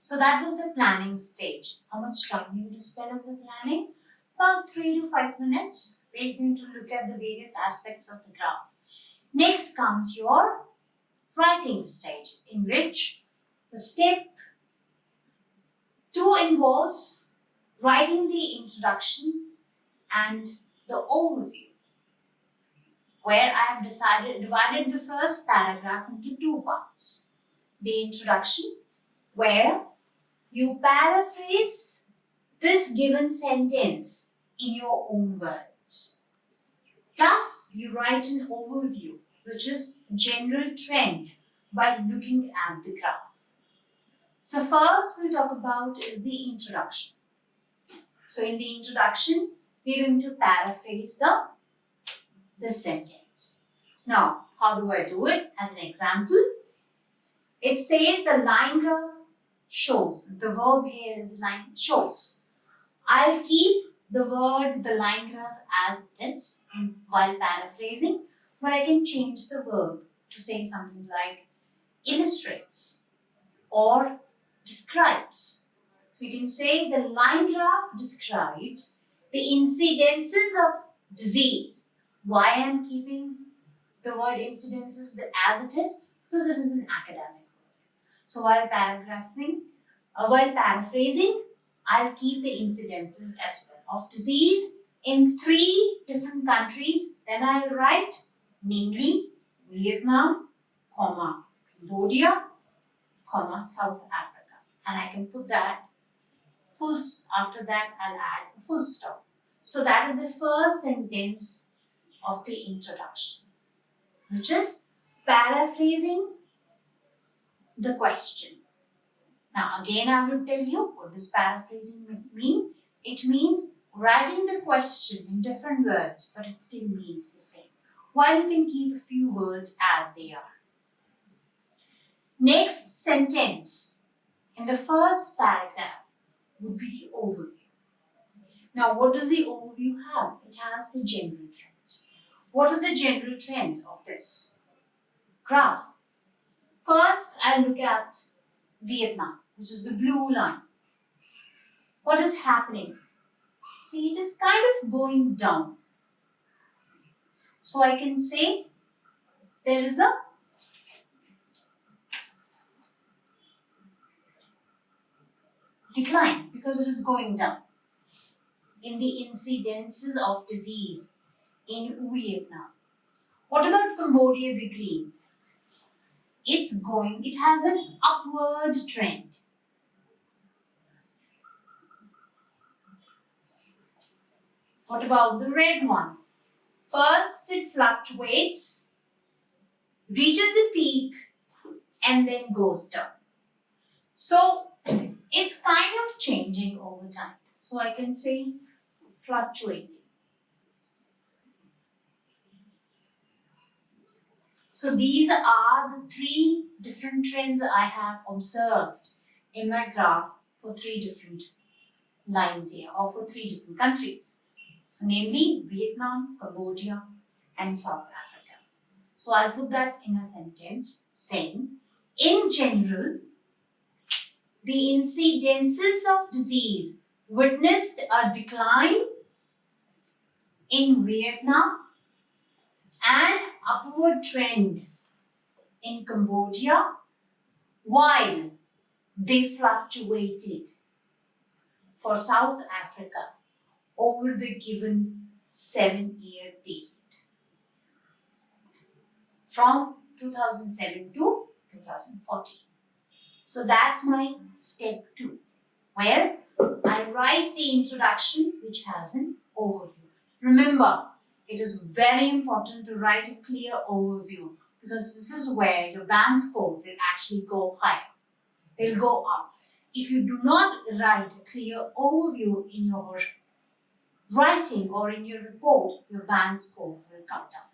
So that was the planning stage. How much time you will spend on the planning? About 3 to 5 minutes. We're going to look at the various aspects of the graph. Next comes your writing stage, in which the step 2 involves writing the introduction and the overview, where I have divided the first paragraph into 2 parts. The introduction, where you paraphrase this given sentence in your own words. Plus, you write an overview, which is general trend, by looking at the graph. So first we'll talk about is the introduction. So in the introduction, we're going to paraphrase the sentence. Now, how do I do it? As an example, it says the line graph shows. The verb here is line shows. I'll keep the line graph as it is while paraphrasing, but I can change the verb to say something like illustrates or describes. So you can say the line graph describes the incidences of disease. Why I am keeping the word incidences as it is? Because it is an academic word. So while paraphrasing, I'll keep the incidences as well of disease in 3 different countries. Then I'll write, namely Vietnam, Cambodia, South Africa. And I can put that after that I'll add a full stop. So that is the first sentence of the introduction, which is paraphrasing the question. Now again I will tell you what does paraphrasing mean. It means writing the question in different words, but it still means the same, while you can keep a few words as they are. Next sentence in the first paragraph would be the overview. Now what does the overview have? It has the general trends. What are the general trends of this graph? First, I'll look at Vietnam, which is the blue line. What is happening? See, it is kind of going down. So I can say there is a decline because it is going down in the incidences of disease in Vietnam. What about Cambodia, the green? It has an upward trend. What about the red one? First, it fluctuates, reaches a peak, and then goes down. So, it's kind of changing over time. So, I can say fluctuating. So, these are the 3 different trends I have observed in my graph for 3 different lines here, or for 3 different countries, namely Vietnam, Cambodia, and South Africa. So I'll put that in a sentence saying, in general, the incidences of disease witnessed a decline in Vietnam and upward trend in Cambodia, while they fluctuated for South Africa over the given 7-year period from 2007 to 2014. So that's my step 2, where I write the introduction, which has an overview. Remember, it is very important to write a clear overview, because this is where your band score will actually go higher. They'll go up. If you do not write a clear overview in your writing or in your report, your band score will come down.